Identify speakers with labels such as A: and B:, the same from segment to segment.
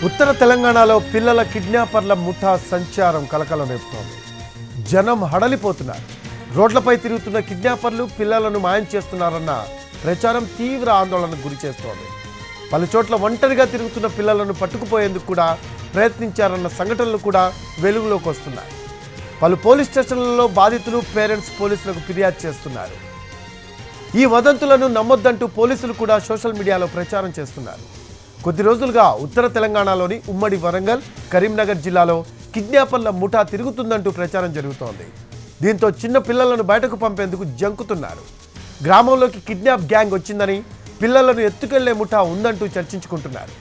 A: ఉత్తర తెలంగాణలో పిల్లల కిడ్నాపర్ల ముఠా సంచారం కలకలం రేపుతోంది. జనం హడలిపోతున్నారు. రోడ్లపై తిరుగుతున్న కిడ్నాపర్లు పిల్లలను మాయం చేస్తున్నారన్న ప్రచారం తీవ్ర ఆందోళనకు గురి చేస్తోంది. పలు చోట్ల ఒంటరిగా తిరుగుతున్న పిల్లలను పట్టుకుపోయేందుకు కూడా ప్రయత్నించారన్న సంఘటనలు కూడా వెలుగులోకి వస్తున్నాయి. పలు పోలీస్ స్టేషన్లలో బాధితులు పేరెంట్స్ పోలీసులకు ఫిర్యాదు చేస్తున్నారు. ఈ వదంతులను నమ్మొద్దంటూ పోలీసులు కూడా సోషల్ మీడియాలో ప్రచారం చేస్తున్నారు. కొద్ది రోజులుగా ఉత్తర తెలంగాణలోని ఉమ్మడి వరంగల్, కరీంనగర్ జిల్లాలో కిడ్నాపర్ల ముఠా తిరుగుతుందంటూ ప్రచారం జరుగుతోంది. దీంతో చిన్న పిల్లలను బయటకు పంపేందుకు జంకుతున్నారు. గ్రామంలోకి కిడ్నాప్ గ్యాంగ్ వచ్చిందని, పిల్లలను ఎత్తుకెళ్లే ముఠా ఉందంటూ చర్చించుకుంటున్నారు.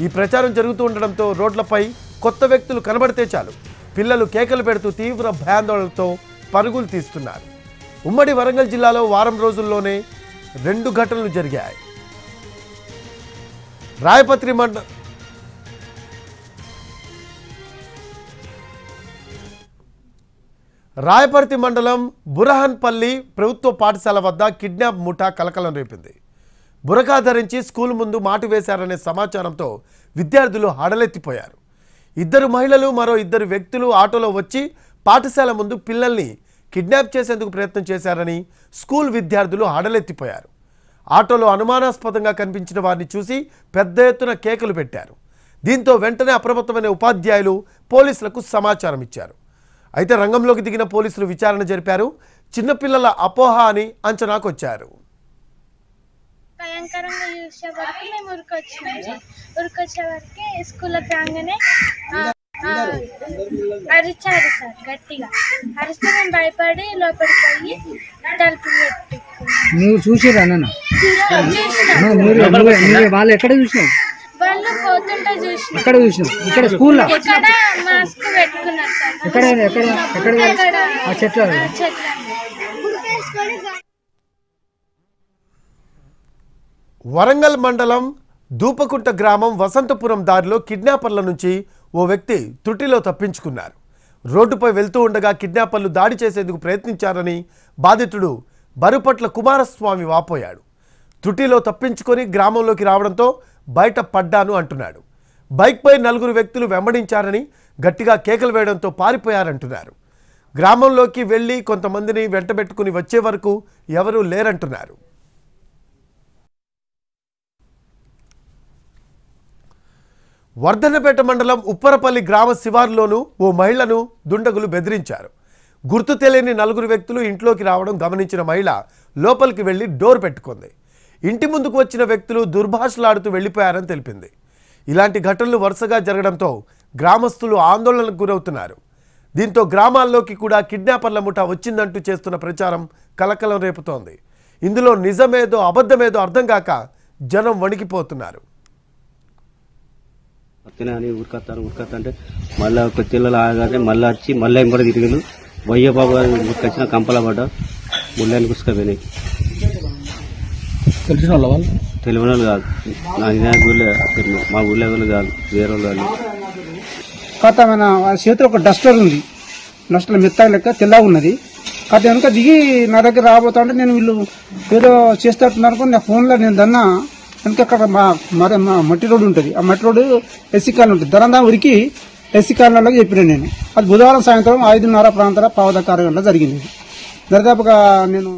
A: ఈ ప్రచారం జరుగుతూ ఉండడంతో రోడ్లపై కొత్త వ్యక్తులు కనబడితే చాలు పిల్లలు కేకలు పెడుతూ తీవ్ర భయాందోళనతో పరుగులు తీస్తున్నారు. ఉమ్మడి వరంగల్ జిల్లాలో వారం రోజుల్లోనే 2 ఘటనలు జరిగాయి. రాయపర్తి మండలం బురహన్పల్లి ప్రభుత్వ పాఠశాల వద్ద కిడ్నాప్ ముఠా కలకలం రేపింది. బురకా ధరించి స్కూల్ ముందు మాటు వేశారనే సమాచారంతో విద్యార్థులు హడలెత్తిపోయారు. 2 మహిళలు మరో 2 వ్యక్తులు ఆటోలో వచ్చి పాఠశాల ముందు పిల్లల్ని కిడ్నాప్ చేసేందుకు ప్రయత్నం చేశారని స్కూల్ విద్యార్థులు హడలెత్తిపోయారు. ఆటోలో అనుమానాస్పదంగా కనిపించిన వారిని చూసి పెద్ద ఎత్తున కేకలు పెట్టారు. దీంతో వెంటనే అప్రమత్తమైన ఉపాధ్యాయులు పోలీసులకు సమాచారం ఇచ్చారు. అయితే రంగంలోకి దిగిన పోలీసులు విచారణ జరిపారు. చిన్నపిల్లల అపోహ అని అంచనాకు వచ్చారు.
B: భయంకరంగా చూసే వరకు మేము ఉరికొచ్చే వరకు స్కూల్కి రాగానే అరిచారు సార్. గట్టిగా అరిస్తే మేము భయపడి లోపలికి పోయి తలుపు పెట్టుకున్నాం.
C: నువ్వు చూసిరా నాన్న? వాళ్ళు ఎక్కడ చూసినావు?
B: వాళ్ళు పోతుంటే చూసిన.
C: ఎక్కడ చూసినావు? ఇక్కడ స్కూల్లో?
B: ఇక్కడ మాస్క్ పెట్టుకున్నారు సార్.
C: ఎక్కడ ఎక్కడ ఎక్కడ? ఆ చెట్ల.
A: వరంగల్ మండలం దూపకుంట గ్రామం వసంతపురం దారిలో కిడ్నాపర్ల నుంచి ఓ వ్యక్తి త్రుటిలో తప్పించుకున్నారు. రోడ్డుపై వెళ్తూ ఉండగా కిడ్నాపర్లు దాడి చేసేందుకు ప్రయత్నించారని బాధితుడు బరుపట్ల కుమారస్వామి వాపోయాడు. త్రుటిలో తప్పించుకొని గ్రామంలోకి రావడంతో బయట పడ్డాను అంటున్నాడు. బైక్పై 4 వ్యక్తులు వెంబడించారని గట్టిగా కేకలు వేయడంతో పారిపోయారంటున్నారు. గ్రామంలోకి వెళ్ళి కొంతమందిని వెంటబెట్టుకుని వచ్చే వరకు ఎవరూ లేరంటున్నారు. వర్ధన్నపేట మండలం ఉప్పరపల్లి గ్రామ శివారులోనూ ఓ మహిళను దుండగులు బెదిరించారు. గుర్తు తెలియని 4 వ్యక్తులు ఇంట్లోకి రావడం గమనించిన మహిళ లోపలికి వెళ్లి డోర్ పెట్టుకుంది. ఇంటి ముందుకు వచ్చిన వ్యక్తులు దుర్భాషలాడుతూ వెళ్లిపోయారని తెలిపింది. ఇలాంటి ఘటనలు వరుసగా జరగడంతో గ్రామస్తులు ఆందోళనకు గురవుతున్నారు. దీంతో గ్రామాల్లోకి కూడా కిడ్నాపర్ల ముఠా వచ్చిందంటూ చేస్తున్న ప్రచారం కలకలం రేపుతోంది. ఇందులో నిజమేదో అబద్ధమేదో అర్థం కాక జనం వణికిపోతున్నారు.
D: అని ఉరకత్తారంటే మళ్ళీ కొద్దిళ్ళు ఆగానే మళ్ళీ వచ్చి మళ్ళీ ఇంకోటి తిరిగి వయ్యబాబు ఉరికొచ్చిన కంపల పడ్డ ముళ్ళని కుసుకపోయినాయి.
C: తెలిసిన వాళ్ళు?
D: తెలియని వాళ్ళు కాదు, మా ఊళ్ళో వాళ్ళు కాదు, వేరే వాళ్ళు
C: కాత మన చేతిలో ఒక డస్టర్ ఉంది. డస్టర్ మెత్తగా లెక్క తెల్లగా ఉన్నది. కాత వెనుక దిగి నా దగ్గర రాబోతా ఉంటే నేను వీళ్ళు ఏదో చేస్తున్నారు. నా ఫోన్లో నేను దన్నా వెనక అక్కడ మా మట్టి రోడ్డు ఉంటుంది. ఆ మట్టి రోడ్డు ఎస్సీ కాలనీ ఉంటుంది. దరందా ఉరికి ఎస్సీ కాలనీలో చెప్పిన నేను. అది బుధవారం సాయంత్రం 5:30 ప్రాంతాల 5:15 గంటల జరిగింది. దరిదాపుగా నేను